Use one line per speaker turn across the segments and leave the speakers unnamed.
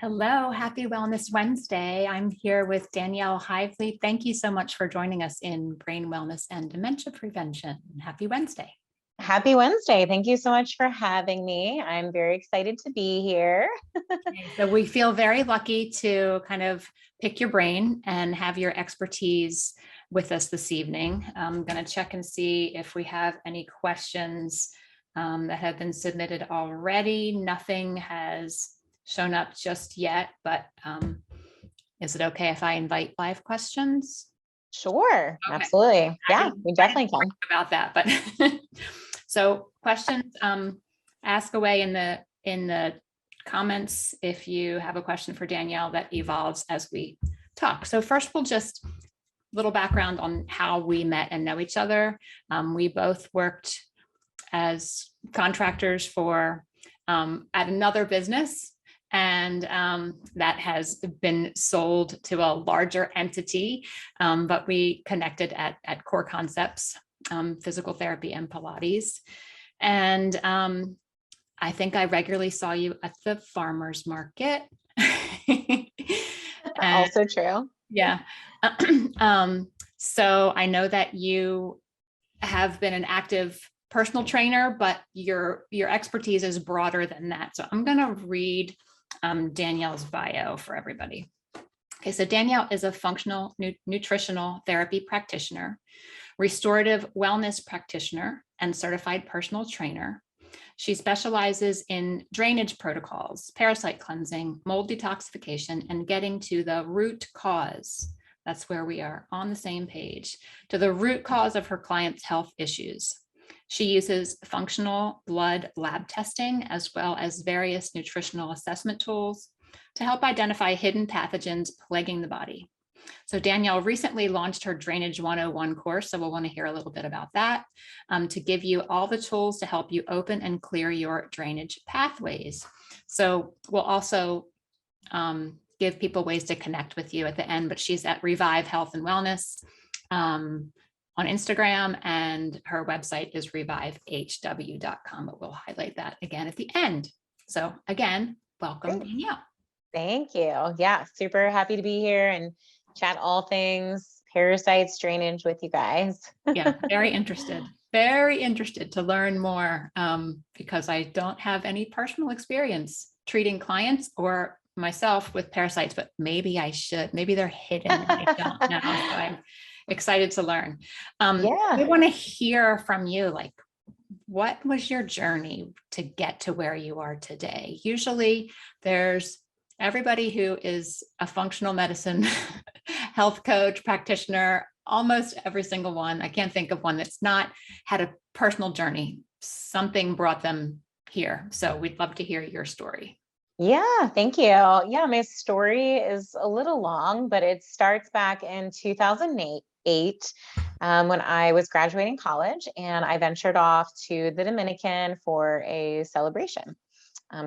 Hello, happy Wellness Wednesday. I'm here with Danielle Hively. Thank you so much for joining us in Brain Wellness and Dementia Prevention. Happy Wednesday.
Happy Wednesday. Thank you so much for having me. I'm very excited to be here.
So we feel very lucky to kind of pick your brain and have your expertise with us this evening. I'm going to check and see if we have any questions that have been submitted already. Nothing has shown up just yet, but is it okay if I invite live questions?
Sure,
Okay.
absolutely. Yeah, we definitely can.
About that, but so questions, ask away in the comments if you have a question for Danielle that evolves as we talk. So first, we'll just little background on how we met and know each other. We both worked as contractors for at another business, and that has been sold to a larger entity, but we connected at Core Concepts, physical therapy and Pilates. And I think I regularly saw you at the farmer's market.
Also true.
Yeah. So I know that you have been an active personal trainer, but your expertise is broader than that. So I'm going to read Danielle's bio for everybody. Okay, so Danielle is a functional nutritional therapy practitioner, restorative wellness practitioner, and certified personal trainer. She specializes in drainage protocols, parasite cleansing, mold detoxification, and getting to the root cause. That's where we are on the same page, to the root cause of her clients' health issues. She uses functional blood lab testing as well as various nutritional assessment tools to help identify hidden pathogens plaguing the body. So Danielle recently launched her Drainage 101 course, so we'll want to hear a little bit about that, to give you all the tools to help you open and clear your drainage pathways. So we'll also give people ways to connect with you at the end, but she's at Revive Health and Wellness on Instagram, and her website is revivehw.com, but we'll highlight that again at the end. So again, welcome, Danielle.
Thank you. Yeah, super happy to be here and chat all things parasites, drainage with you guys.
Yeah, very interested to learn more, because I don't have any personal experience treating clients or myself with parasites, but maybe I should. Maybe they're hidden and I don't know. So I'm excited to learn. I want to hear from you, like, what was your journey to get to where you are today? Usually there's everybody who is a functional medicine health coach, practitioner, almost every single one. I can't think of one that's not had a personal journey. Something brought them here. So we'd love to hear your story.
Yeah, thank you. Yeah, my story is a little long, but it starts back in 2008 when I was graduating college, and I ventured off to the Dominican for a celebration.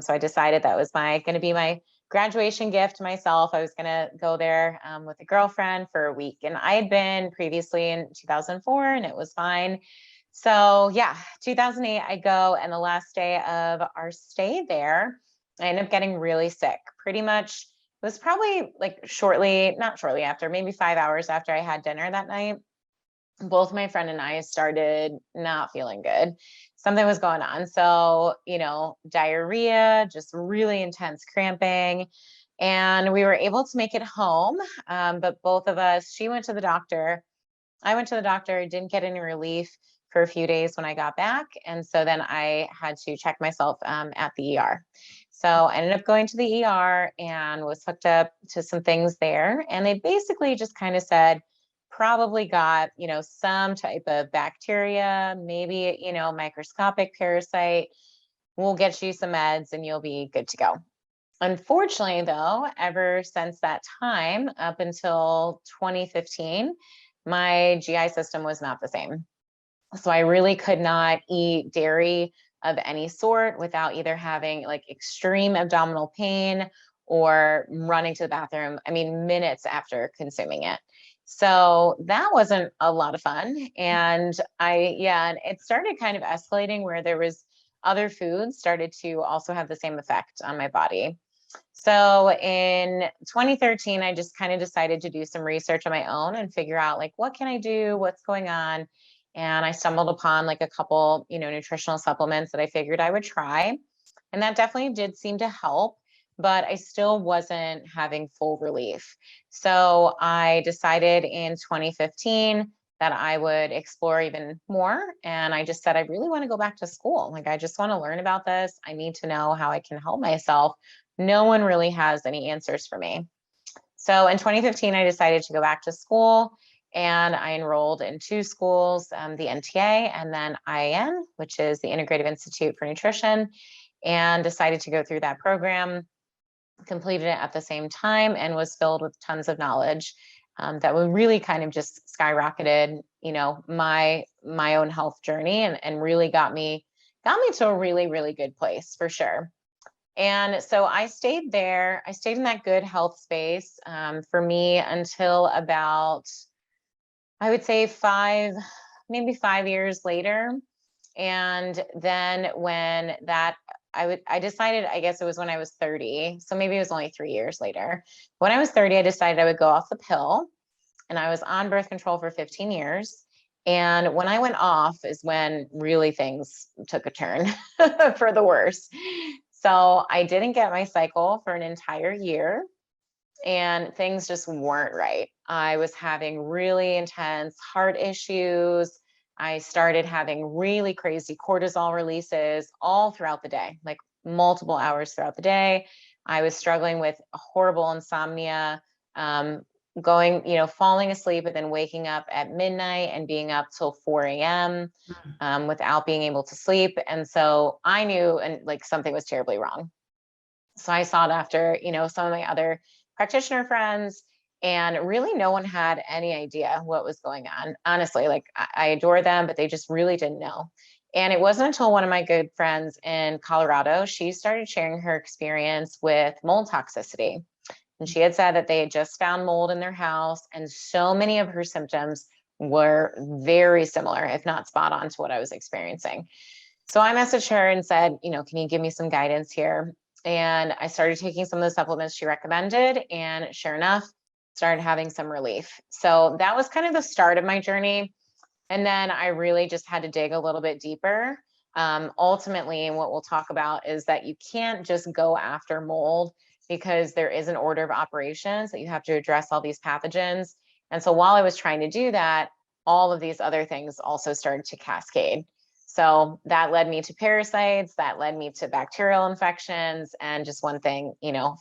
So I decided that was going to be my graduation gift to myself. I was going to go there with a girlfriend for a week, and I had been previously in 2004 and it was fine. So yeah, 2008, I go, and the last day of our stay there, I ended up getting really sick. Pretty much, it was probably like not shortly after, maybe 5 hours after I had dinner that night. Both my friend and I started not feeling good. Something was going on. So, diarrhea, just really intense cramping. And we were able to make it home. But both of us, she went to the doctor. I went to the doctor, didn't get any relief for a few days when I got back. And so then I had to check myself at the ER. So I ended up going to the ER and was hooked up to some things there. And they basically just kind of said, probably got, some type of bacteria, maybe, microscopic parasite. We'll get you some meds and you'll be good to go. Unfortunately, though, ever since that time, up until 2015, my GI system was not the same. So I really could not eat dairy of any sort without either having like extreme abdominal pain or running to the bathroom, minutes after consuming it. So that wasn't a lot of fun. And and it started kind of escalating where there was other foods started to also have the same effect on my body. So in 2013, I just kind of decided to do some research on my own and figure out like, what can I do? What's going on? And I stumbled upon like a couple, nutritional supplements that I figured I would try. And that definitely did seem to help, but I still wasn't having full relief. So I decided in 2015 that I would explore even more. And I just said, I really want to go back to school. Like, I just want to learn about this. I need to know how I can help myself. No one really has any answers for me. So in 2015, I decided to go back to school and I enrolled in two schools, the NTA and then IIN, which is the Integrative Institute for Nutrition, and decided to go through that program, completed it at the same time, and was filled with tons of knowledge that would really kind of just skyrocketed, my own health journey and really got me to a really, really good place for sure. And so I stayed there. I stayed in that good health space for me until about, I would say maybe 5 years later. And then when that, I decided, I guess it was when I was 30. So maybe it was only 3 years later. When I was 30, I decided I would go off the pill, and I was on birth control for 15 years. And when I went off is when really things took a turn for the worse. So I didn't get my cycle for an entire year and things just weren't right. I was having really intense heart issues. I started having really crazy cortisol releases all throughout the day, like multiple hours throughout the day. I was struggling with horrible insomnia, falling asleep and then waking up at midnight and being up till 4 a.m. Without being able to sleep. And so I knew and like something was terribly wrong. So I sought after, some of my other practitioner friends, and really no one had any idea what was going on. Honestly, like I adore them, but they just really didn't know. And it wasn't until one of my good friends in Colorado, she started sharing her experience with mold toxicity. And she had said that they had just found mold in their house, and so many of her symptoms were very similar, if not spot on to what I was experiencing. So I messaged her and said, can you give me some guidance here? And I started taking some of the supplements she recommended, and sure enough, started having some relief. So that was kind of the start of my journey. And then I really just had to dig a little bit deeper. Ultimately, and what we'll talk about is that you can't just go after mold, because there is an order of operations that you have to address all these pathogens. And so while I was trying to do that, all of these other things also started to cascade. So that led me to parasites, that led me to bacterial infections, and just one thing,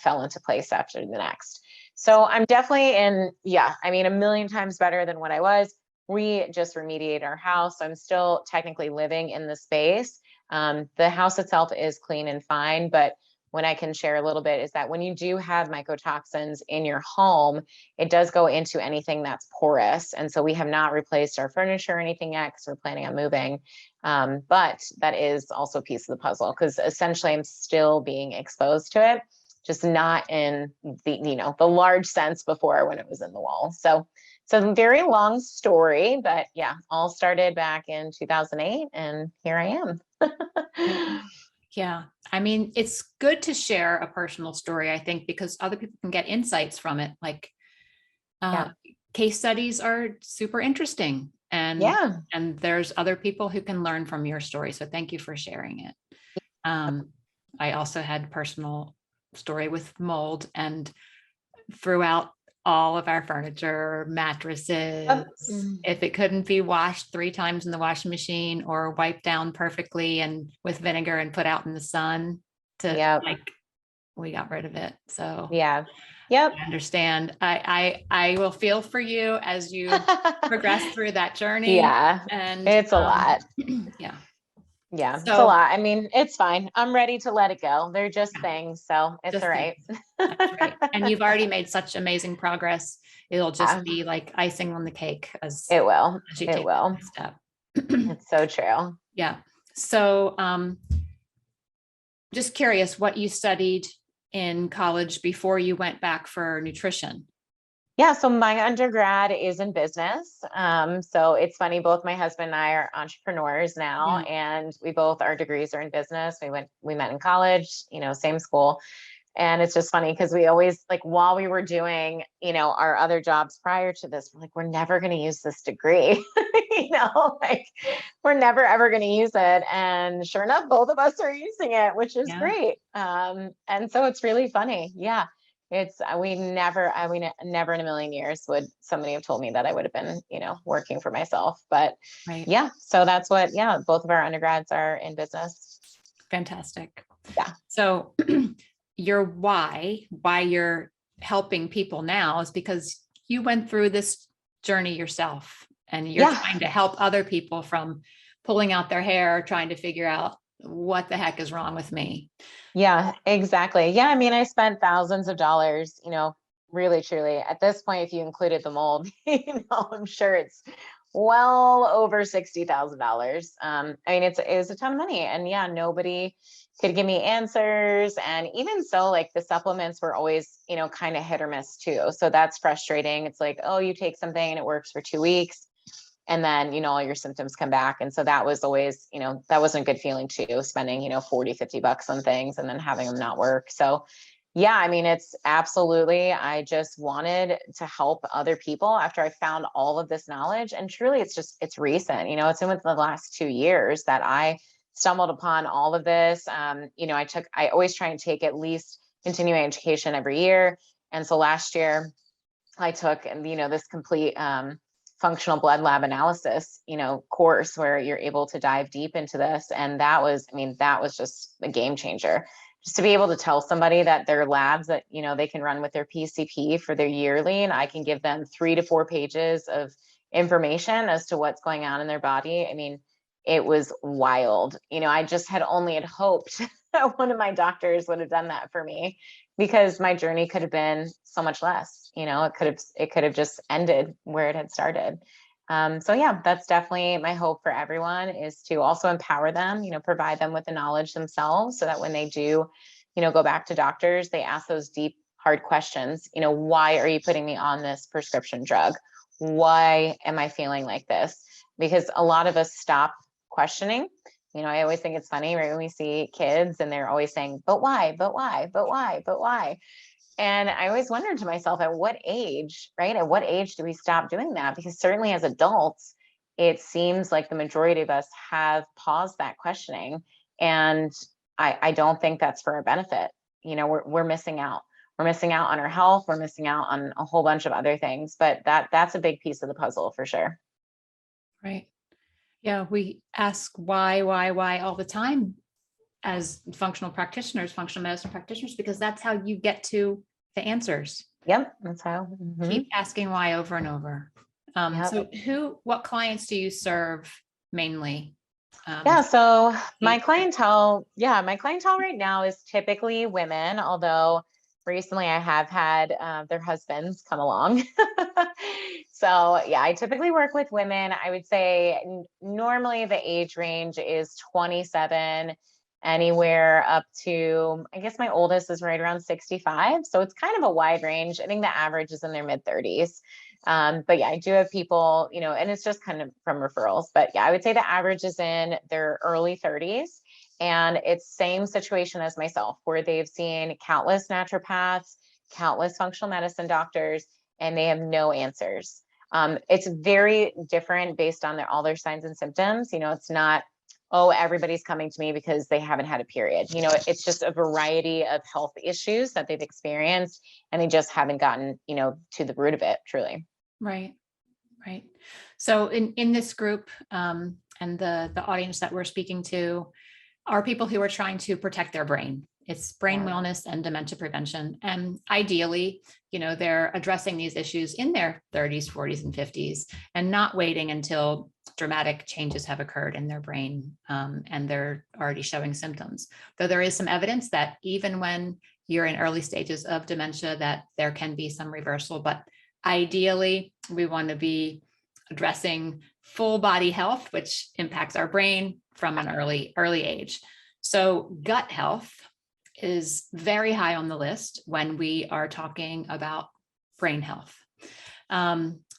fell into place after the next. So I'm definitely a million times better than what I was. We just remediated our house. So I'm still technically living in the space. The house itself is clean and fine, but what I can share a little bit is that when you do have mycotoxins in your home, it does go into anything that's porous. And so we have not replaced our furniture or anything yet because we're planning on moving. But that is also a piece of the puzzle, because essentially I'm still being exposed to it, just not in the large sense before when it was in the wall. So it's a very long story, but yeah, all started back in 2008 and here I am.
Yeah. I mean, it's good to share a personal story, I think, because other people can get insights from it. Like
Yeah.
case studies are super interesting.
Yeah.
And there's other people who can learn from your story. So thank you for sharing it. I also had personal story with mold, and throughout all of our furniture, mattresses, if it couldn't be washed 3 times in the washing machine or wiped down perfectly and with vinegar and put out in the sun we got rid of it. So
yeah. Yep.
I understand. I will feel for you as you progress through that journey.
Yeah.
And
It's a lot.
Yeah.
Yeah,
So,
it's a lot. I mean, it's fine. I'm ready to let it go. They're just things, so it's
just
all right.
That's right. And you've already made such amazing progress. It'll just be like icing on the cake as
It will.
you
It
take
will.
the next step.
It's so true.
Yeah. So just curious what you studied in college before you went back for nutrition.
Yeah, so my undergrad is in business. So it's funny, both my husband and I are entrepreneurs now, and we both, our degrees are in business. We met in college, same school. And it's just funny because we always, like, while we were doing, our other jobs prior to this, we're like, we're never going to use this degree, like we're never ever going to use it. And sure enough, both of us are using it, which is
Yeah.
great. And so it's really funny. Yeah. It's, never in a million years would somebody have told me that I would have been, working for myself. But
Right.
yeah, so that's what, yeah, both of our undergrads are in business.
Fantastic.
Yeah.
So your why you're helping people now is because you went through this journey yourself and you're
Yeah.
trying to help other people from pulling out their hair, trying to figure out what the heck is wrong with me.
Yeah, exactly. Yeah, I mean, I spent thousands of dollars, really truly. At this point, if you included the mold, I'm sure it's well over $60,000. I mean, it was a ton of money, and yeah, nobody could give me answers. And even so, like the supplements were always, kind of hit or miss too. So that's frustrating. It's like, oh, you take something and it works for 2 weeks. And then, all your symptoms come back. And so that was always, that wasn't a good feeling too, spending, 40, $50 on things and then having them not work. So yeah, I mean, it's absolutely, I just wanted to help other people after I found all of this knowledge. And truly, it's recent, it's in within the last 2 years that I stumbled upon all of this. I always try and take at least continuing education every year. And so last year I took, this complete, functional blood lab analysis, course where you're able to dive deep into this. And that was just a game changer. Just to be able to tell somebody that their labs that, they can run with their PCP for their yearly, and I can give them 3 to 4 pages of information as to what's going on in their body. I mean, it was wild. I just had hoped that one of my doctors would have done that for me, because my journey could have been so much less. It could have just ended where it had started. So yeah, that's definitely my hope for everyone, is to also empower them, provide them with the knowledge themselves, so that when they do, go back to doctors, they ask those deep, hard questions. Why are you putting me on this prescription drug? Why am I feeling like this? Because a lot of us stop questioning. I always think it's funny, right? When we see kids and they're always saying, but why, but why, but why, but why? And I always wondered to myself, at what age, right? At what age do we stop doing that? Because certainly as adults, it seems like the majority of us have paused that questioning. And I don't think that's for our benefit. We're missing out. We're missing out on our health. We're missing out on a whole bunch of other things, but that's a big piece of the puzzle for sure.
Right. Yeah. We ask why all the time as functional practitioners, functional medicine practitioners, because that's how you get to the answers.
Yep. That's how.
Keep asking why over and over.
Yep.
So what clients do you serve mainly?
Yeah, so my clientele right now is typically women, although recently I have had their husbands come along. So yeah, I typically work with women. I would say normally the age range is 27, anywhere up to, I guess my oldest is right around 65. So it's kind of a wide range. I think the average is in their mid 30s. But yeah, I do have people, and it's just kind of from referrals, but yeah, I would say the average is in their early 30s, and it's same situation as myself, where they've seen countless naturopaths, countless functional medicine doctors, and they have no answers. It's very different based on all their signs and symptoms. It's not, oh, everybody's coming to me because they haven't had a period. It's just a variety of health issues that they've experienced, and they just haven't gotten, to the root of it, truly.
Right. Right. So in this group, and the audience that we're speaking to are people who are trying to protect their brain. It's brain wellness and dementia prevention. And ideally, they're addressing these issues in their 30s, 40s, and 50s, and not waiting until dramatic changes have occurred in their brain, and they're already showing symptoms. Though there is some evidence that even when you're in early stages of dementia, that there can be some reversal, but ideally, we want to be addressing full body health, which impacts our brain from an early age. So gut health is very high on the list when we are talking about brain health.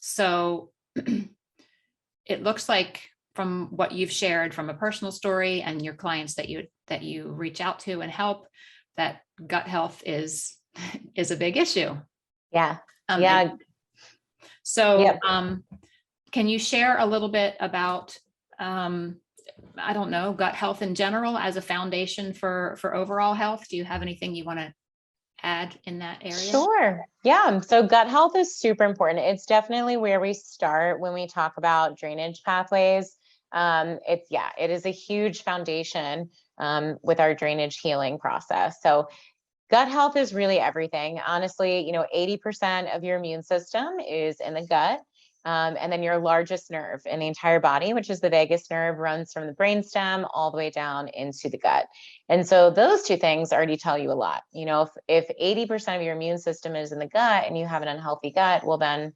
So it looks like, from what you've shared from a personal story and your clients that you reach out to and help, that gut health is a big issue.
Yeah.
Um,
Yeah.
and so,
Yep.
can you share a little bit about, I don't know, gut health in general as a foundation for overall health? Do you have anything you want to add in that area?
Sure. Yeah. So gut health is super important. It's definitely where we start when we talk about drainage pathways. It is a huge foundation with our drainage healing process. So gut health is really everything. Honestly, 80% of your immune system is in the gut. And then your largest nerve in the entire body, which is the vagus nerve, runs from the brainstem all the way down into the gut. And so those two things already tell you a lot. If 80% of your immune system is in the gut and you have an unhealthy gut, well, then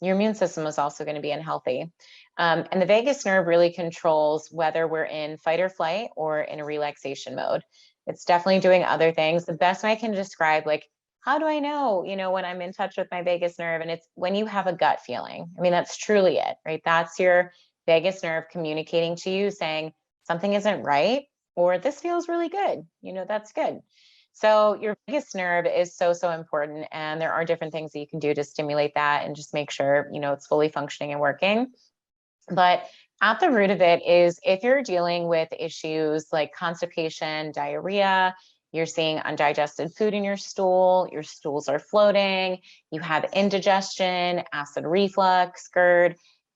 your immune system is also going to be unhealthy. And the vagus nerve really controls whether we're in fight or flight or in a relaxation mode. It's definitely doing other things. The best way I can describe, like, how do I know, when I'm in touch with my vagus nerve? And it's when you have a gut feeling. I mean, that's truly it, right? That's your vagus nerve communicating to you saying something isn't right, or this feels really good. That's good. So your vagus nerve is so, so important. And there are different things that you can do to stimulate that and just make sure, it's fully functioning and working. But at the root of it is if you're dealing with issues like constipation, diarrhea, you're seeing undigested food in your stools are floating, you have indigestion, acid reflux, GERD,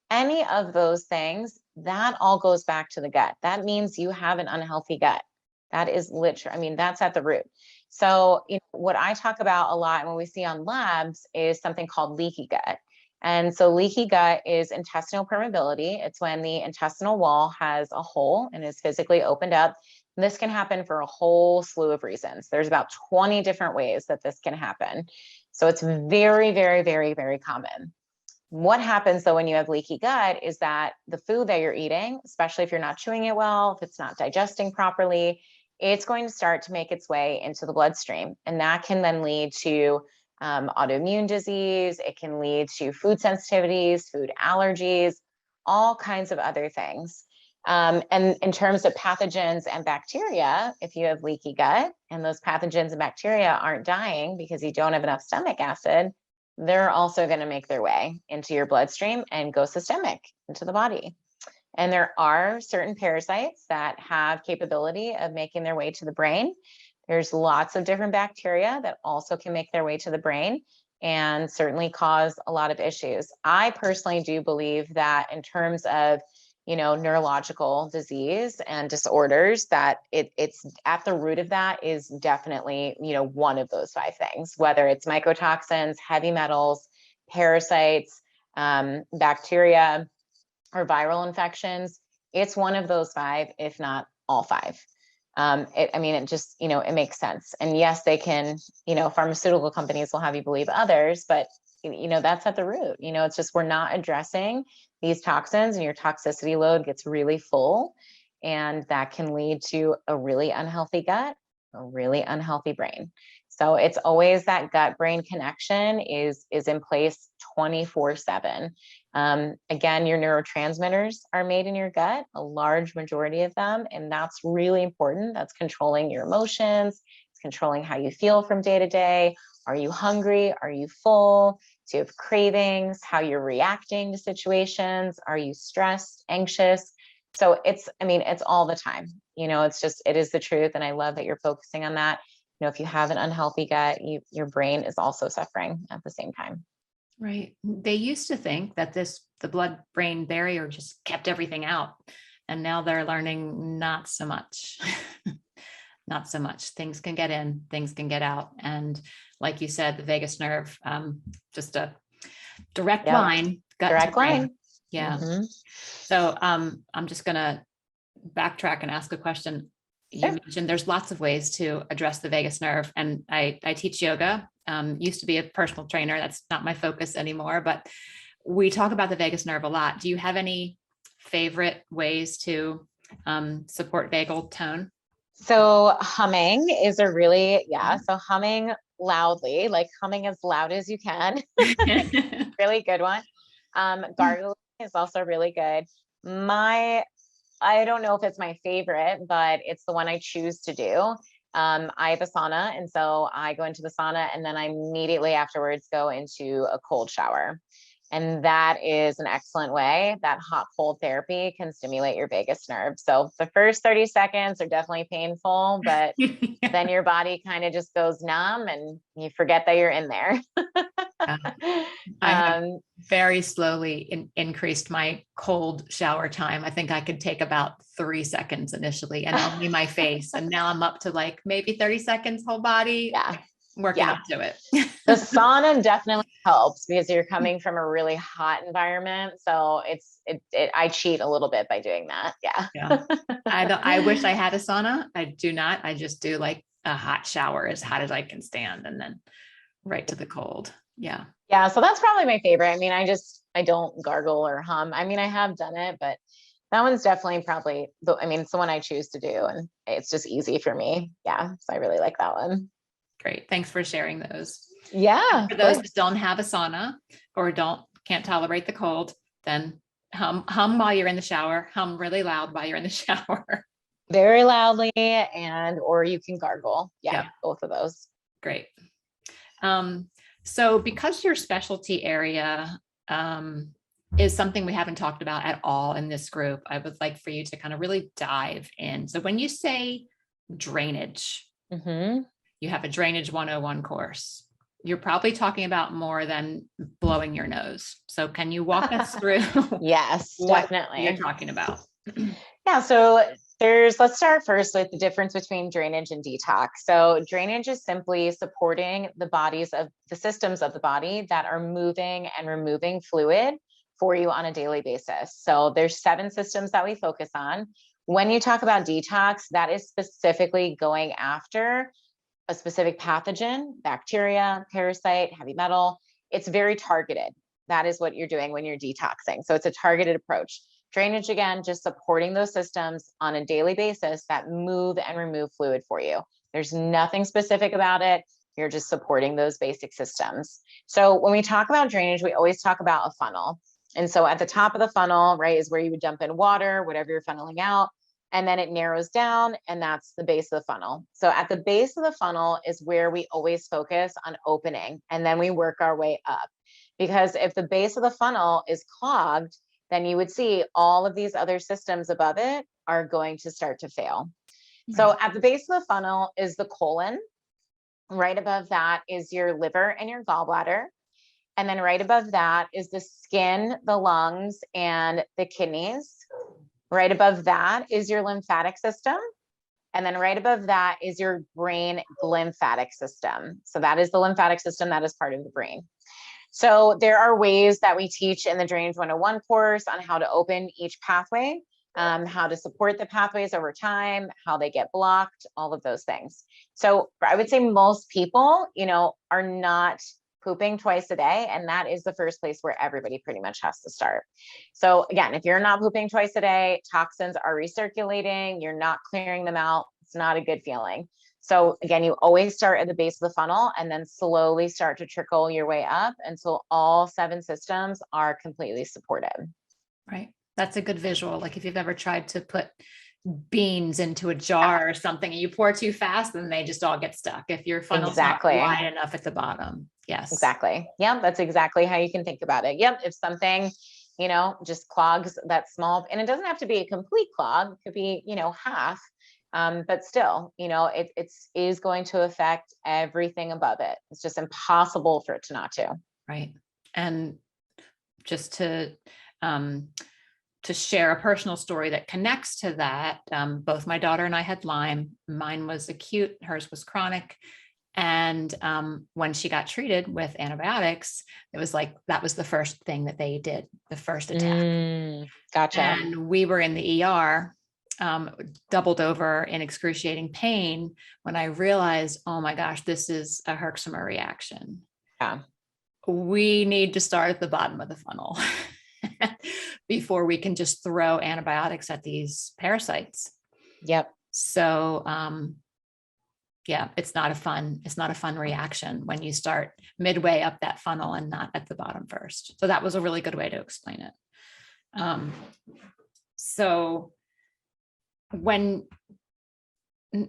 any of those things, that all goes back to the gut. That means you have an unhealthy gut. That is that's at the root. So, what I talk about a lot and what we see on labs is something called leaky gut. And so leaky gut is intestinal permeability. It's when the intestinal wall has a hole and is physically opened up. And this can happen for a whole slew of reasons. There's about 20 different ways that this can happen. So it's very, very, very, very common. What happens though when you have leaky gut is that the food that you're eating, especially if you're not chewing it well, if it's not digesting properly, it's going to start to make its way into the bloodstream. And that can then lead to autoimmune disease. It can lead to food sensitivities, food allergies, all kinds of other things. And in terms of pathogens and bacteria, if you have leaky gut and those pathogens and bacteria aren't dying because you don't have enough stomach acid, they're also going to make their way into your bloodstream and go systemic into the body. And there are certain parasites that have capability of making their way to the brain. There's lots of different bacteria that also can make their way to the brain and certainly cause a lot of issues. I personally do believe that in terms of, neurological disease and disorders, that it's at the root of that is definitely, one of those 5 things, whether it's mycotoxins, heavy metals, parasites, bacteria, or viral infections. It's one of those 5, if not all 5. It just, it makes sense. And yes, they can, pharmaceutical companies will have you believe others, but that's at the root. It's just, we're not addressing these toxins and your toxicity load gets really full. And that can lead to a really unhealthy gut, a really unhealthy brain. So it's always that gut brain connection is in place 24/7. Again, your neurotransmitters are made in your gut, a large majority of them, and that's really important. That's controlling your emotions, it's controlling how you feel from day to day. Are you hungry? Are you full? Do you have cravings? How you're reacting to situations? Are you stressed, anxious? So it's all the time. It is the truth. And I love that you're focusing on that. If you have an unhealthy gut, your brain is also suffering at the same time.
Right. They used to think that the blood-brain barrier just kept everything out. And now they're learning not so much. Not so much. Things can get in, things can get out. And like you said, the vagus nerve, just a direct line.
Direct line.
Yeah. Mm-hmm. So I'm just going to backtrack and ask a question.
Sure.
You mentioned there's lots of ways to address the vagus nerve. And I teach yoga, used to be a personal trainer. That's not my focus anymore, but we talk about the vagus nerve a lot. Do you have any favorite ways to support vagal tone?
So humming is so humming loudly, like humming as loud as you can. Really good one. Gargling is also really good. I don't know if it's my favorite, but it's the one I choose to do. I have a sauna, and so I go into the sauna and then I immediately afterwards go into a cold shower. And that is an excellent way that hot cold therapy can stimulate your vagus nerve. So the first 30 seconds are definitely painful, but then your body kind of just goes numb and you forget that you're in there.
I have very slowly increased my cold shower time. I think I could take about 3 seconds initially and only my face. And now I'm up to like maybe 30 seconds, whole body.
Yeah.
Working up to it.
The sauna definitely helps because you're coming from a really hot environment. So I cheat a little bit by doing that. Yeah.
Yeah. I wish I had a sauna. I do not. I just do like a hot shower as hot as I can stand and then right to the cold. Yeah.
Yeah. So that's probably my favorite. I mean, I don't gargle or hum. I mean, I have done it, but that one's definitely probably it's the one I choose to do, and it's just easy for me. Yeah. So I really like that one.
Great. Thanks for sharing those.
Yeah.
For those that don't have a sauna or can't tolerate the cold, then hum while you're in the shower, hum really loud while you're in the shower.
Very loudly, or you can gargle. Yeah. Both of those.
Great. So because your specialty area is something we haven't talked about at all in this group, I would like for you to kind of really dive in. So when you say drainage, you have a drainage 101 course. You're probably talking about more than blowing your nose. So can you walk us through
yes, definitely.
you're talking about?
Yeah. So let's start first with the difference between drainage and detox. So drainage is simply supporting the systems of the body that are moving and removing fluid for you on a daily basis. So there's 7 systems that we focus on. When you talk about detox, that is specifically going after a specific pathogen, bacteria, parasite, heavy metal. It's very targeted. That is what you're doing when you're detoxing. So it's a targeted approach. Drainage, again, just supporting those systems on a daily basis that move and remove fluid for you. There's nothing specific about it. You're just supporting those basic systems. So when we talk about drainage, we always talk about a funnel. And so at the top of the funnel, right, is where you would dump in water, whatever you're funneling out. And then it narrows down, and that's the base of the funnel. So at the base of the funnel is where we always focus on opening, and then we work our way up. Because if the base of the funnel is clogged, then you would see all of these other systems above it are going to start to fail. Right. So at the base of the funnel is the colon. Right above that is your liver and your gallbladder. And then right above that is the skin, the lungs, and the kidneys. Right above that is your lymphatic system. And then right above that is your brain lymphatic system. So that is the lymphatic system that is part of the brain. So there are ways that we teach in the Drainage 101 course on how to open each pathway, how to support the pathways over time, how they get blocked, all of those things. So I would say most people, are not pooping twice a day. And that is the first place where everybody pretty much has to start. So again, if you're not pooping twice a day, toxins are recirculating, you're not clearing them out. It's not a good feeling. So again, you always start at the base of the funnel and then slowly start to trickle your way up until all 7 systems are completely supported.
Right. That's a good visual. Like if you've ever tried to put beans into a jar or something and you pour too fast, then they just all get stuck. If your funnel's not wide enough at the bottom. Yes.
Exactly. Yeah. That's exactly how you can think about it. Yep. If something, just clogs that small, and it doesn't have to be a complete clog, it could be, half. But still, it is going to affect everything above it. It's just impossible for it to not to.
Right. And just to share a personal story that connects to that, both my daughter and I had Lyme. Mine was acute, hers was chronic. And when she got treated with antibiotics, it was like, that was the first thing that they did, the first attack.
Gotcha.
And we were in the ER, doubled over in excruciating pain when I realized, oh my gosh, this is a Herxheimer reaction.
Yeah.
We need to start at the bottom of the funnel before we can just throw antibiotics at these parasites.
Yep.
So, yeah, it's not a fun reaction when you start midway up that funnel and not at the bottom first. So that was a really good way to explain it. So when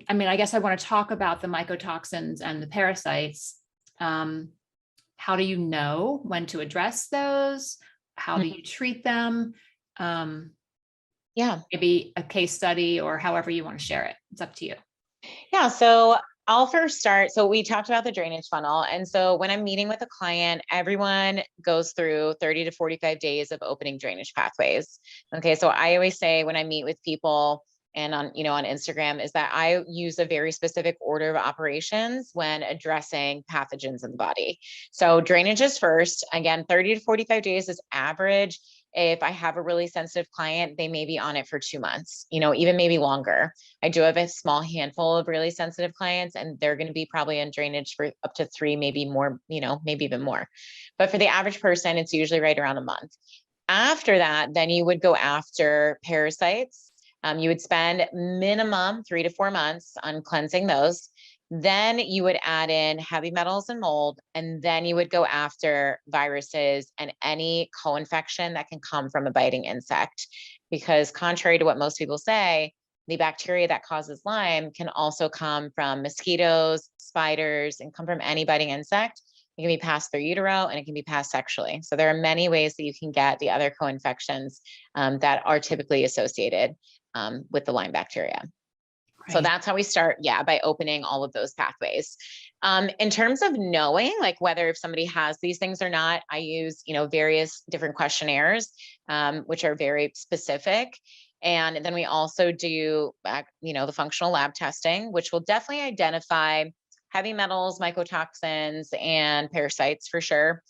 I mean, I guess I want to talk about the mycotoxins and the parasites. How do you know when to address those? How do you treat them?
Yeah.
Maybe a case study or however you want to share it. It's up to you.
Yeah. So I'll first start. So we talked about the drainage funnel. And so when I'm meeting with a client, everyone goes through 30 to 45 days of opening drainage pathways. Okay. So I always say when I meet with people and on, on Instagram, is that I use a very specific order of operations when addressing pathogens in the body. So drainage is first. Again, 30 to 45 days is average. If I have a really sensitive client, they may be on it for 2 months, even maybe longer. I do have a small handful of really sensitive clients, and they're going to be probably in drainage for up to 3, maybe more, maybe even more. But for the average person, it's usually right around a month. After that, then you would go after parasites. You would spend minimum 3 to 4 months on cleansing those. Then you would add in heavy metals and mold, and then you would go after viruses and any co-infection that can come from a biting insect. Because contrary to what most people say, the bacteria that causes Lyme can also come from mosquitoes, spiders, and come from any biting insect. It can be passed through utero, and it can be passed sexually. So there are many ways that you can get the other co-infections that are typically associated with the Lyme bacteria. So that's how we start, by opening all of those pathways. In terms of knowing like whether if somebody has these things or not, I use, various different questionnaires, which are very specific. And then we also do, the functional lab testing, which will definitely identify heavy metals, mycotoxins, and parasites for sure.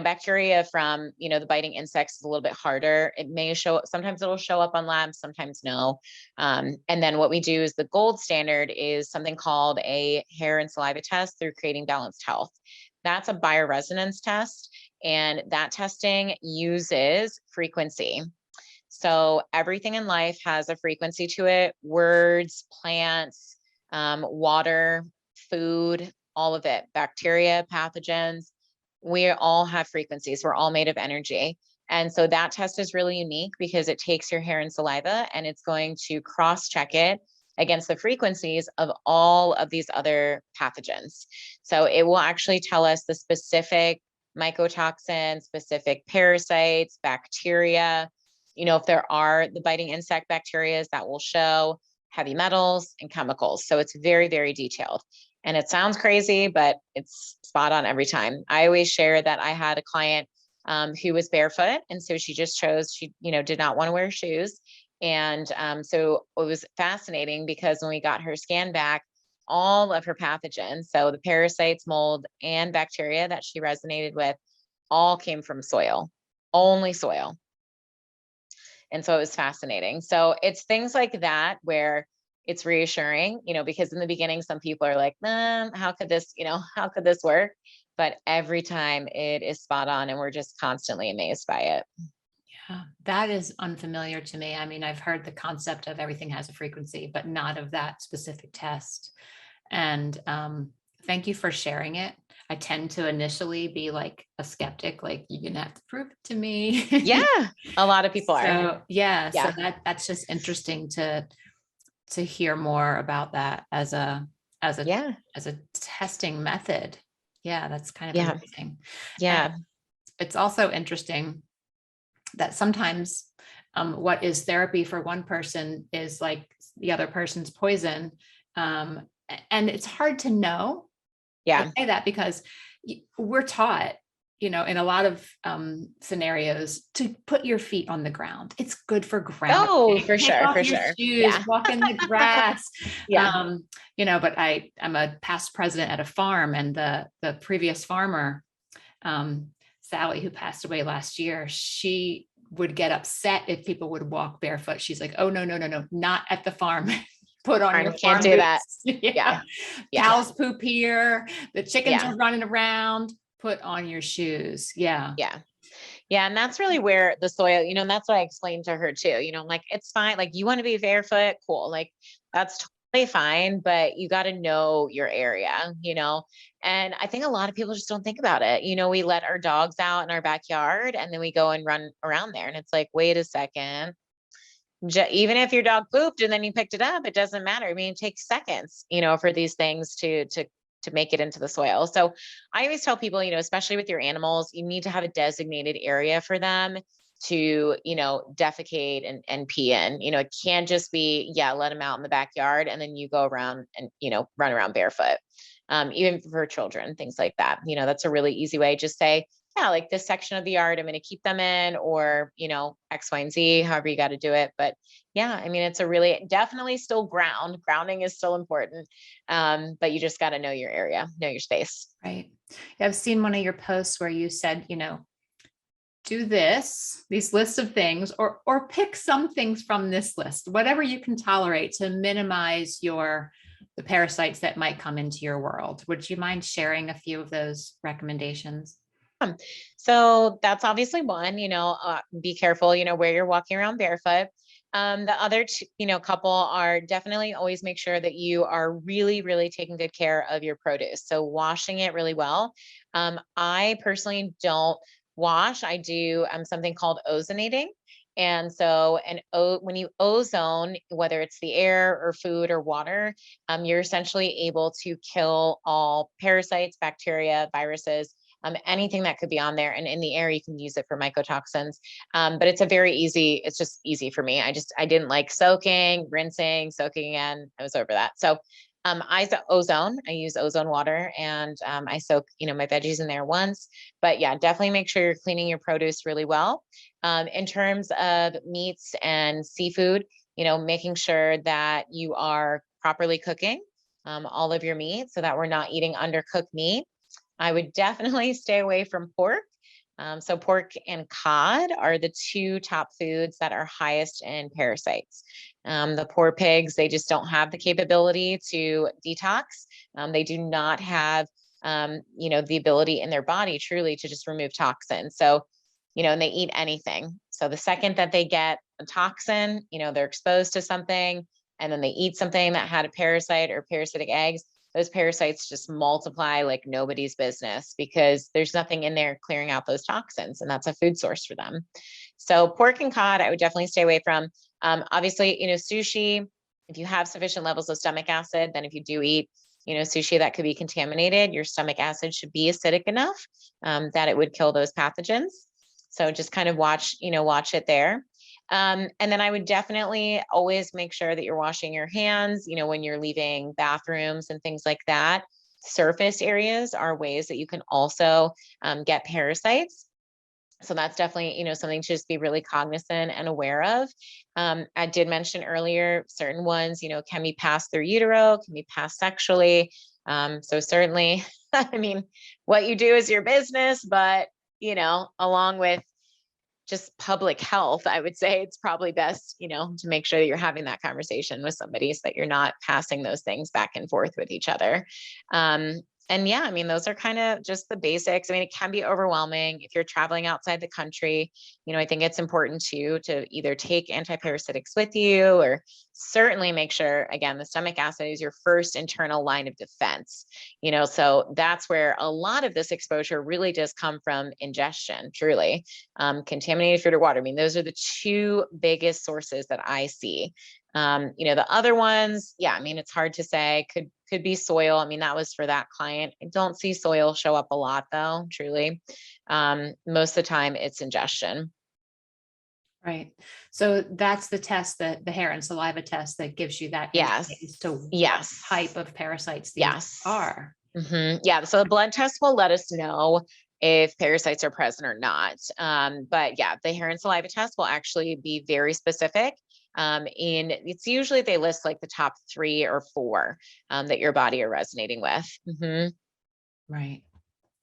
Bacteria from, the biting insects is a little bit harder. It may sometimes it'll show up on labs, sometimes no. And then what we do is the gold standard is something called a hair and saliva test through Creating Balanced Health. That's a bioresonance test. And that testing uses frequency. So everything in life has a frequency to it: words, plants, water, food, all of it, bacteria, pathogens. We all have frequencies. We're all made of energy. And so that test is really unique because it takes your hair and saliva and it's going to cross-check it against the frequencies of all of these other pathogens. So it will actually tell us the specific mycotoxin, specific parasites, bacteria. If there are the biting insect bacteria, that will show heavy metals and chemicals. So it's very, very detailed. And it sounds crazy, but it's spot on every time. I always share that I had a client who was barefoot. And so she just chose, she, did not want to wear shoes. And so it was fascinating because when we got her scan back, all of her pathogens, so the parasites, mold, and bacteria that she resonated with, all came from soil, only soil. And so it was fascinating. So it's things like that where it's reassuring, because in the beginning, some people are like, how could this work? But every time it is spot on, and we're just constantly amazed by it.
Yeah, that is unfamiliar to me. I mean, I've heard the concept of everything has a frequency, but not of that specific test. And thank you for sharing it. I tend to initially be like a skeptic, like you're gonna have to prove it to me.
Yeah, a lot of people are.
So yeah, so that's just interesting to hear more about that as a testing method. Yeah, that's kind of amazing.
Yeah.
And it's also interesting that sometimes what is therapy for one person is like the other person's poison. And it's hard to know.
Yeah.
I say that because we're taught, in a lot of scenarios to put your feet on the ground. It's good for ground.
Oh, for
Take
sure.
off
For
your
sure.
shoes,
Yeah.
walk in the grass.
Yeah.
But I'm a past president at a farm, and the previous farmer, Sally, who passed away last year, she would get upset if people would walk barefoot. She's like, oh, no, not at the farm. Put on your
Can't
farm
do that.
boots.
Yeah.
Cows poop here. The chickens
Yeah.
are running around. Put on your shoes. Yeah.
Yeah. Yeah. And that's really where the soil, and that's what I explained to her too, like, it's fine. Like, you want to be barefoot, cool. Like, that's totally fine, but you got to know your area, and I think a lot of people just don't think about it. We let our dogs out in our backyard and then we go and run around there. And it's like, wait a second, even if your dog pooped and then you picked it up, it doesn't matter. I mean, it takes seconds, for these things to make it into the soil. So I always tell people, especially with your animals, you need to have a designated area for them to, defecate and pee in. It can't just be, let them out in the backyard and then you go around and, run around barefoot. Even for children, things like that. That's a really easy way. Just say, yeah, like this section of the yard, I'm going to keep them in, or, X, Y, and Z, however you got to do it. But yeah, I mean, it's a really definitely still grounding is still important. But you just got to know your area, know your space.
Right. Yeah, I've seen one of your posts where you said, do these lists of things, or pick some things from this list, whatever you can tolerate to minimize the parasites that might come into your world. Would you mind sharing a few of those recommendations?
So that's obviously one, be careful, where you're walking around barefoot. The other two, couple are definitely always make sure that you are really, really taking good care of your produce. So washing it really well. I personally don't wash. I do something called ozonating. And so, when you ozone, whether it's the air or food or water, you're essentially able to kill all parasites, bacteria, viruses, anything that could be on there. And in the air, you can use it for mycotoxins. But it's just easy for me. I didn't like soaking, rinsing, soaking again. I was over that. So I use ozone water, and I soak, my veggies in there once. But yeah, definitely make sure you're cleaning your produce really well. In terms of meats and seafood, making sure that you are properly cooking all of your meat so that we're not eating undercooked meat. I would definitely stay away from pork. So pork and cod are the two top foods that are highest in parasites. The poor pigs, they just don't have the capability to detox. They do not have, the ability in their body truly to just remove toxins. So, and they eat anything. So the second that they get a toxin, they're exposed to something, and then they eat something that had a parasite or parasitic eggs, those parasites just multiply like nobody's business because there's nothing in there clearing out those toxins, and that's a food source for them. So pork and cod, I would definitely stay away from. Obviously, sushi, if you have sufficient levels of stomach acid, then if you do eat, sushi that could be contaminated, your stomach acid should be acidic enough that it would kill those pathogens. So just kind of watch it there. And then I would definitely always make sure that you're washing your hands, when you're leaving bathrooms and things like that. Surface areas are ways that you can also get parasites. So that's definitely, something to just be really cognizant and aware of. I did mention earlier, certain ones, can be passed through utero, can be passed sexually. So certainly, I mean, what you do is your business, but, along with just public health, I would say it's probably best, to make sure that you're having that conversation with somebody so that you're not passing those things back and forth with each other. And yeah, I mean, those are kind of just the basics. I mean, it can be overwhelming if you're traveling outside the country. I think it's important to either take antiparasitics with you, or certainly make sure, again, the stomach acid is your first internal line of defense. So that's where a lot of this exposure really does come from ingestion, truly. Contaminated food or water. I mean, those are the two biggest sources that I see. The other ones, yeah, I mean, it's hard to say, could be soil. I mean, that was for that client. I don't see soil show up a lot though, truly. Most of the time it's ingestion.
Right. So that's the test, that the hair and saliva test, that gives you that
Yes.
insight as to what
Yes.
type of parasites these
Yes.
are.
Mm-hmm. Yeah. So the blood test will let us know if parasites are present or not. But yeah, the hair and saliva test will actually be very specific. It's usually they list like the top 3 or 4 that your body are resonating with. Mm-hmm.
Right.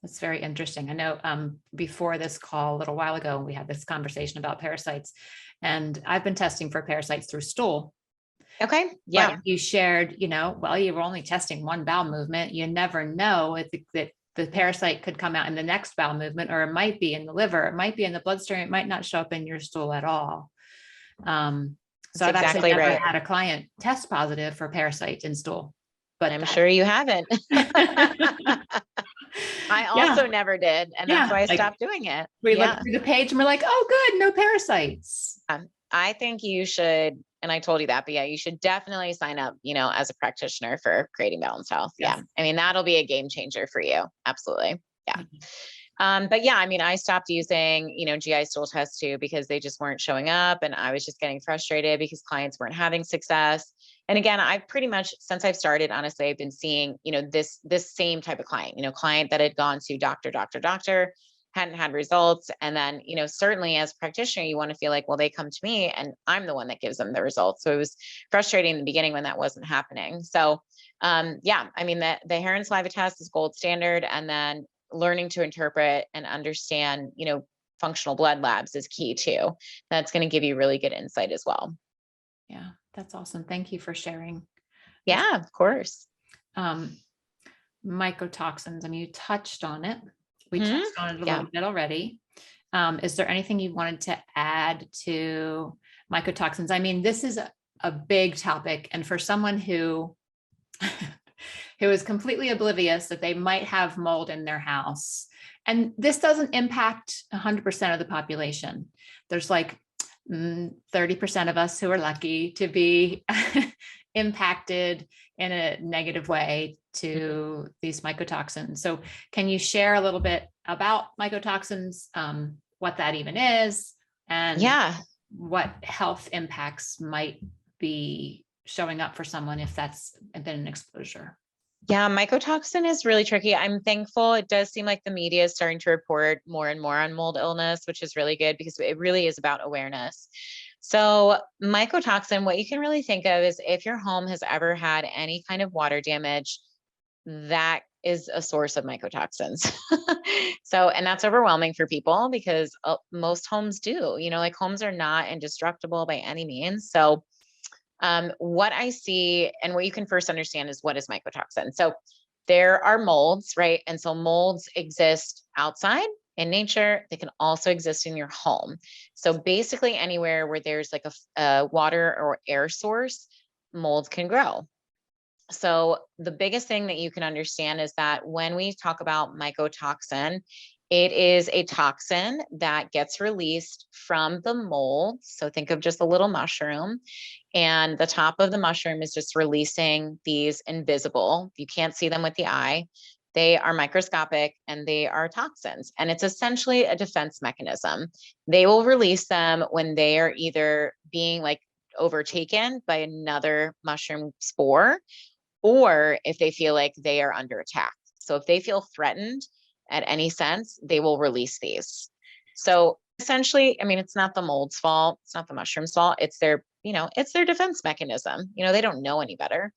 That's very interesting. I know before this call a little while ago, we had this conversation about parasites, and I've been testing for parasites through stool.
Okay. Yeah.
But you shared, well, you were only testing one bowel movement. You never know that the parasite could come out in the next bowel movement, or it might be in the liver, it might be in the bloodstream, it might not show up in your stool at all. So I've actually never had a client test positive for parasites in stool, but
I'm sure you haven't. I also never did. And that's why I stopped doing it.
We looked through the page and we're like, oh, good, no parasites.
I think you should, and I told you that, but yeah, you should definitely sign up, as a practitioner for creating balanced health.
Yes.
Yeah. I mean, that'll be a game changer for you. Absolutely. Yeah.
Mhm.
But yeah, I mean, I stopped using, GI stool tests too, because they just weren't showing up and I was just getting frustrated because clients weren't having success. And again, I've pretty much, since I've started, honestly, I've been seeing, this same type of client, client that had gone to doctor, hadn't had results. And then, certainly as a practitioner, you want to feel like, well, they come to me and I'm the one that gives them the results. So it was frustrating in the beginning when that wasn't happening. So, yeah, I mean, the hair and saliva test is gold standard. And then learning to interpret and understand, functional blood labs is key too. That's going to give you really good insight as well.
Yeah, that's awesome. Thank you for sharing.
Yeah, of course.
Mycotoxins, I mean, you touched on it. We
Mhm.
touched on it a
Yeah.
little bit already. Is there anything you wanted to add to mycotoxins? I mean, this is a big topic, and for someone who who is completely oblivious that they might have mold in their house, and this doesn't impact 100% of the population. There's like 30% of us who are lucky to be impacted in a negative way to these mycotoxins. So can you share a little bit about mycotoxins, what that even is, and
Yeah.
what health impacts might be showing up for someone if that's been an exposure?
Yeah, mycotoxin is really tricky. I'm thankful. It does seem like the media is starting to report more and more on mold illness, which is really good because it really is about awareness. So, mycotoxin, what you can really think of is if your home has ever had any kind of water damage, that is a source of mycotoxins. So, and that's overwhelming for people because most homes do, like homes are not indestructible by any means. So, what I see and what you can first understand is what is mycotoxin. So there are molds, right? And so molds exist outside in nature. They can also exist in your home. So basically anywhere where there's like a water or air source, molds can grow. So the biggest thing that you can understand is that when we talk about mycotoxin, it is a toxin that gets released from the mold. So think of just a little mushroom, and the top of the mushroom is just releasing these invisible, you can't see them with the eye. They are microscopic and they are toxins. And it's essentially a defense mechanism. They will release them when they are either being like overtaken by another mushroom spore, or if they feel like they are under attack. So if they feel threatened at any sense, they will release these. So essentially, I mean, it's not the mold's fault. It's not the mushroom's fault. It's their, it's their defense mechanism. They don't know any better.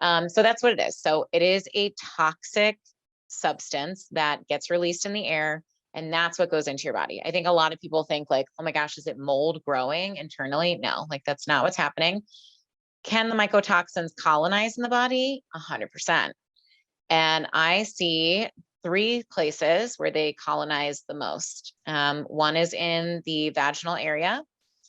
So that's what it is. So it is a toxic substance that gets released in the air. And that's what goes into your body. I think a lot of people think like, oh my gosh, is it mold growing internally? No, like that's not what's happening. Can the mycotoxins colonize in the body? 100%. And I see three places where they colonize the most. One is in the vaginal area,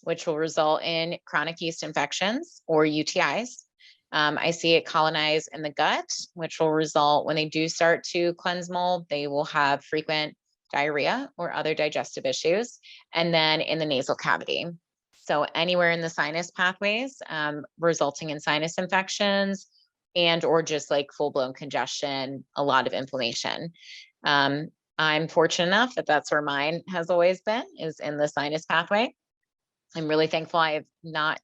which will result in chronic yeast infections or UTIs. I see it colonize in the gut, which will result when they do start to cleanse mold, they will have frequent diarrhea or other digestive issues. And then in the nasal cavity. So anywhere in the sinus pathways, resulting in sinus infections and or just like full-blown congestion, a lot of inflammation. I'm fortunate enough that that's where mine has always been, is in the sinus pathway. I'm really thankful I have not,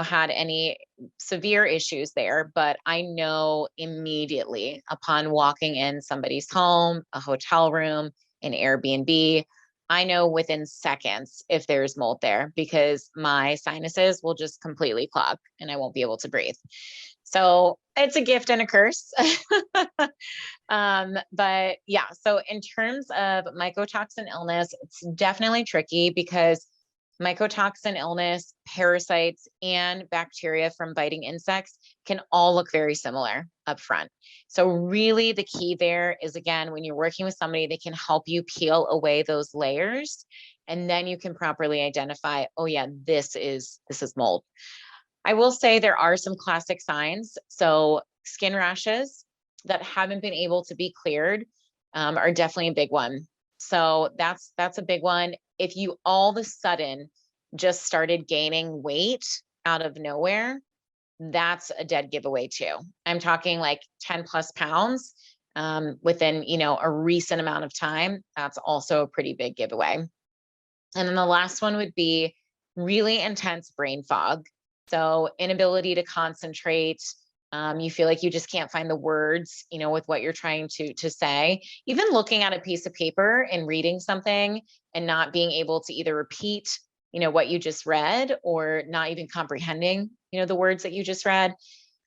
had any severe issues there, but I know immediately upon walking in somebody's home, a hotel room, an Airbnb, I know within seconds if there's mold there because my sinuses will just completely clog and I won't be able to breathe. So it's a gift and a curse. But yeah, so in terms of mycotoxin illness, it's definitely tricky because mycotoxin illness, parasites, and bacteria from biting insects can all look very similar up front. So really the key there is, again, when you're working with somebody, they can help you peel away those layers and then you can properly identify, oh yeah, this is mold. I will say there are some classic signs. So skin rashes that haven't been able to be cleared are definitely a big one. So that's a big one. If you all of a sudden just started gaining weight out of nowhere, that's a dead giveaway too. I'm talking like 10 plus pounds within, a recent amount of time. That's also a pretty big giveaway. And then the last one would be really intense brain fog. So inability to concentrate. You feel like you just can't find the words, with what you're trying to say. Even looking at a piece of paper and reading something and not being able to either repeat, what you just read, or not even comprehending, the words that you just read.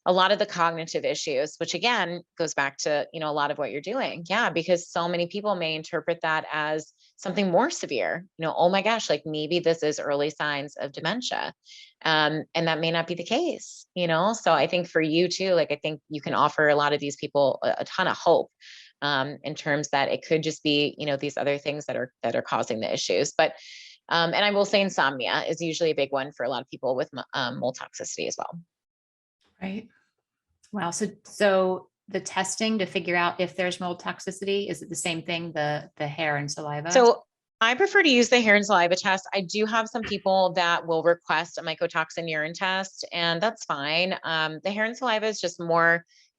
A lot of the cognitive issues, which again goes back to, a lot of what you're doing. Yeah, because so many people may interpret that as something more severe. Oh my gosh, like maybe this is early signs of dementia. And that may not be the case, So I think for you too, like I think you can offer a lot of these people a ton of hope. In terms that it could just be, these other things that are causing the issues. But and I will say insomnia is usually a big one for a lot of people with mold toxicity as well.
Right. Wow. So the testing to figure out if there's mold toxicity, is it the same thing, the hair and saliva?
So I prefer to use the hair and saliva test. I do have some people that will request a mycotoxin urine test, and that's fine. The hair and saliva is just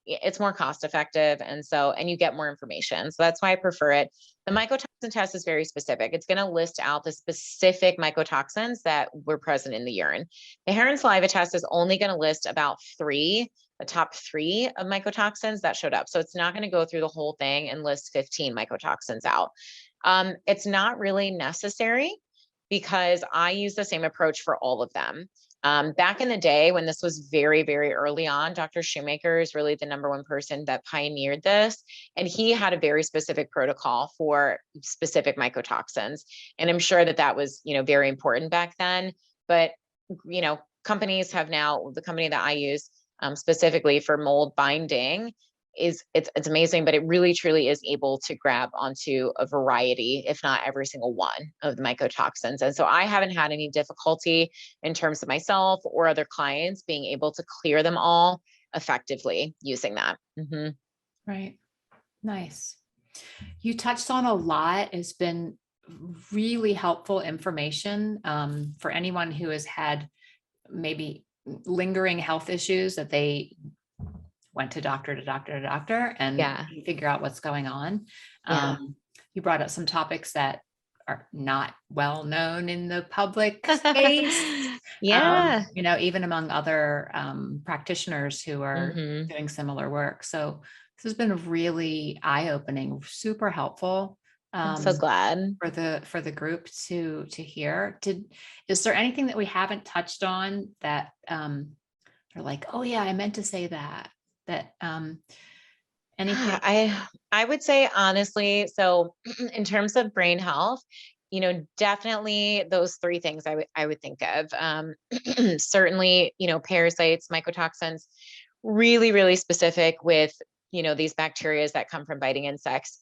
it's more cost effective. And you get more information. So that's why I prefer it. The mycotoxin test is very specific. It's going to list out the specific mycotoxins that were present in the urine. The hair and saliva test is only going to list about the top 3 of mycotoxins that showed up. So it's not going to go through the whole thing and list 15 mycotoxins out. It's not really necessary because I use the same approach for all of them. Back in the day when this was very, very early on, Dr. Shoemaker is really the number one person that pioneered this. And he had a very specific protocol for specific mycotoxins. And I'm sure that was, very important back then. But, companies have now, the company that I use specifically for mold binding, it's amazing, but it really truly is able to grab onto a variety, if not every single one of the mycotoxins. And so I haven't had any difficulty in terms of myself or other clients being able to clear them all effectively using that. Mm-hmm.
Right. Nice. You touched on a lot. It's been really helpful information for anyone who has had maybe lingering health issues that they went to doctor and figure out what's going on.
Yeah.
You brought up some topics that are not well known in the public space.
Yeah.
Even among other practitioners who are
Mm-hmm.
doing similar work. So this has been really eye-opening, super helpful.
I'm so glad
for the group to hear. Is there anything that we haven't touched on that are like, oh yeah, I meant to say that anything?
I would say honestly, so in terms of brain health, definitely those 3 things I would think of. Certainly, parasites, mycotoxins, really, really specific with, these bacteria that come from biting insects.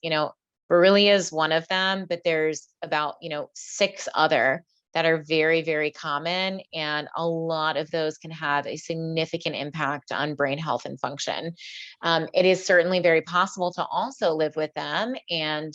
Borrelia is one of them, but there's about, 6 other that are very, very common. And a lot of those can have a significant impact on brain health and function. It is certainly very possible to also live with them and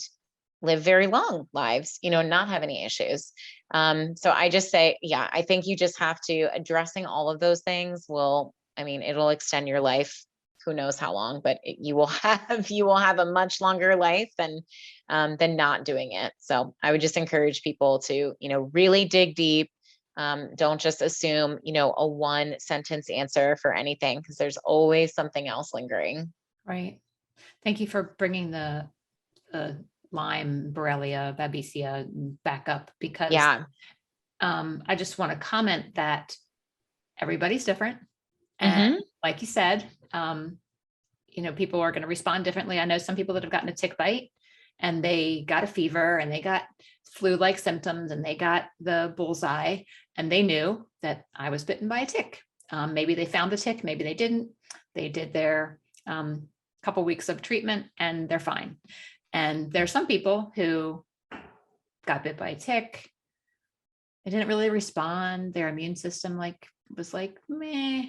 live very long lives, not have any issues. So I just say, yeah, I think you just have to addressing all of those things it'll extend your life. Who knows how long, but you will have a much longer life than not doing it. So I would just encourage people to, really dig deep. Don't just assume, a 1-sentence answer for anything, because there's always something else lingering.
Right. Thank you for bringing the Lyme, Borrelia, Babesia back up, because I just want to comment that everybody's different. And like you said, people are going to respond differently. I know some people that have gotten a tick bite and they got a fever and they got flu-like symptoms and they got the bullseye and they knew that I was bitten by a tick. Maybe they found the tick, maybe they didn't. They did their couple weeks of treatment and they're fine. And there's some people who got bit by a tick. They didn't really respond. Their immune system was like, meh,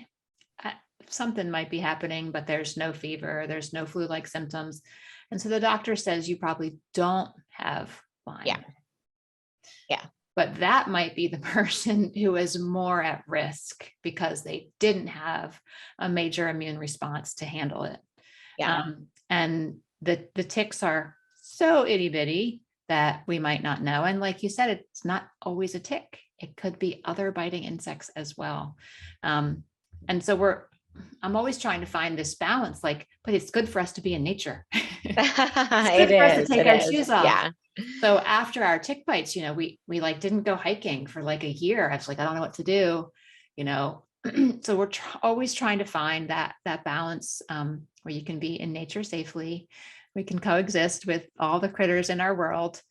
something might be happening, but there's no fever, there's no flu-like symptoms. And so the doctor says you probably don't have Lyme.
Yeah.
but that might be the person who is more at risk because they didn't have a major immune response to handle it.
Yeah.
And the ticks are so itty bitty that we might not know. And like you said, it's not always a tick. It could be other biting insects as well. And so I'm always trying to find this balance, like, but it's good for us to be in nature. It's good for us to take our shoes off.
Yeah.
So after our tick bites, we like didn't go hiking for like a year. I was like, I don't know what to do, so we're always trying to find that balance, where you can be in nature safely. We can coexist with all the critters in our world.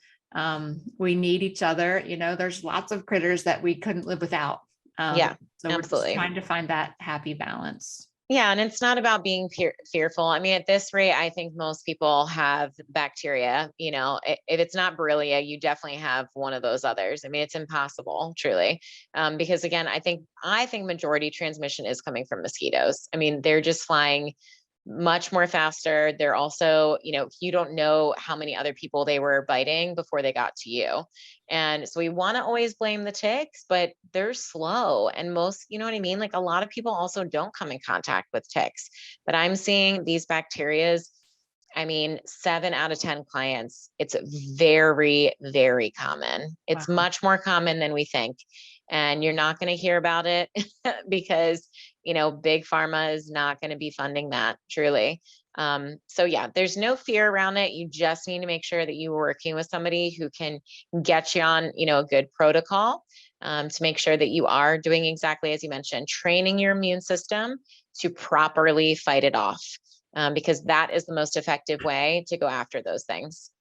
We need each other. There's lots of critters that we couldn't live without.
Yeah,
So we're just
absolutely.
trying to find that happy balance.
Yeah. And it's not about being fearful. I mean, at this rate, I think most people have bacteria, if it's not Borrelia, you definitely have one of those others. I mean, it's impossible, truly. Because again, I think majority transmission is coming from mosquitoes. I mean, they're just flying much more faster. They're also, you don't know how many other people they were biting before they got to you. And so we want to always blame the ticks, but they're slow. And most, you know what I mean? Like a lot of people also don't come in contact with ticks, but I'm seeing these bacterias. I mean, 7 out of 10 clients, it's very, very common. It's
Wow.
much more common than we think. And you're not going to hear about it because, big pharma is not going to be funding that, truly. So yeah, there's no fear around it. You just need to make sure that you're working with somebody who can get you on, a good protocol, to make sure that you are doing exactly as you mentioned, training your immune system to properly fight it off. Because that is the most effective way to go after those things.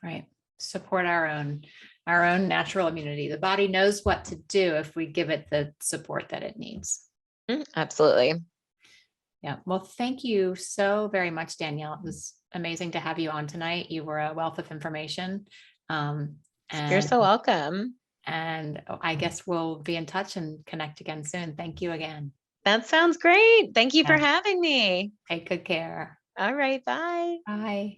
Right. Support our own natural immunity. The body knows what to do if we give it the support that it needs.
Absolutely.
Yeah. Well, thank you so very much, Danielle. It was amazing to have you on tonight. You were a wealth of information.
You're so welcome.
And I guess we'll be in touch and connect again soon. Thank you again.
That sounds great. Thank you for having me.
Take good care.
All right. Bye.
Bye.